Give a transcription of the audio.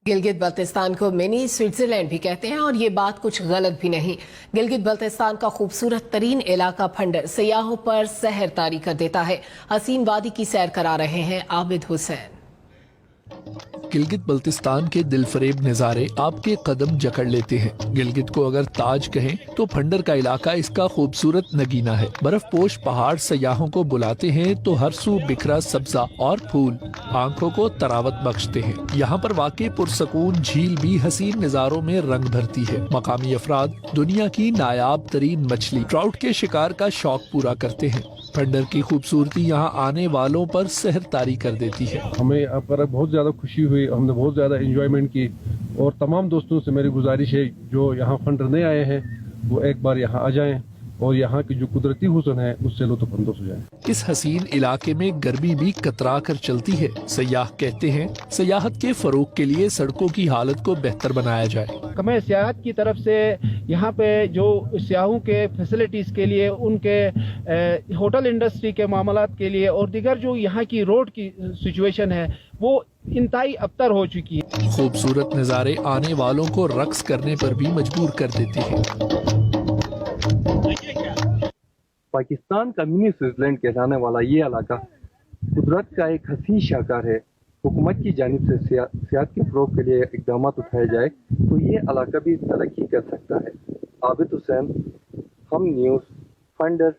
گلگت بلتستان کو منی سوئٹزرلینڈ بھی کہتے ہیں اور یہ بات کچھ غلط بھی نہیں۔ گلگت بلتستان کا خوبصورت ترین علاقہ پھنڈر سیاحوں پر سحر طاری کر دیتا ہے۔ حسین وادی کی سیر کرا رہے ہیں عابد حسین۔ گلگت بلتستان کے دل فریب نظارے آپ کے قدم جکڑ لیتے ہیں۔ گلگت کو اگر تاج کہیں تو پھنڈر کا علاقہ اس کا خوبصورت نگینہ ہے۔ برف پوش پہاڑ سیاحوں کو بلاتے ہیں تو ہر سو بکھرا سبزہ اور پھول آنکھوں کو تراوت بخشتے ہیں۔ یہاں پر واقع پرسکون جھیل بھی حسین نظاروں میں رنگ بھرتی ہے۔ مقامی افراد دنیا کی نایاب ترین مچھلی ٹراؤٹ کے شکار کا شوق پورا کرتے ہیں۔ پھنڈر کی خوبصورتی یہاں آنے والوں پر سحر طاری کر دیتی ہے۔ ہمیں یہاں پر بہت زیادہ خوشی ہوئی، ہم نے بہت زیادہ انجوائمنٹ کی، اور تمام دوستوں سے میری گزارش ہے جو یہاں پھنڈر نہیں آئے ہیں وہ ایک بار یہاں آ جائیں اور یہاں کی جو قدرتی حسن ہے اس سے لطف اندوز ہو جائیں۔ اس حسین علاقے میں گرمی بھی کترا کر چلتی ہے۔ سیاح کہتے ہیں سیاحت کے فروغ کے لیے سڑکوں کی حالت کو بہتر بنایا جائے۔ ہمیں سیاحت کی طرف سے یہاں پہ جو سیاحوں کے فیسلٹیز کے لیے، ان کے ہوٹل انڈسٹری کے معاملات کے لیے اور دیگر جو یہاں کی روڈ کی سچویشن ہے وہ انتہائی ابتر ہو چکی ہے۔ خوبصورت نظارے آنے والوں کو رقص کرنے پر بھی مجبور کر دیتے ہیں۔ پاکستان کا منی سوئٹزرلینڈ کہلانے والا یہ علاقہ قدرت کا ایک حسین شاہکار ہے۔ حکومت کی جانب سے سیاحت کے فروغ کے لیے اقدامات اٹھائے جائے تو یہ علاقہ بھی ترقی کر سکتا ہے۔ عابد حسین، ہم نیوز، پھنڈر،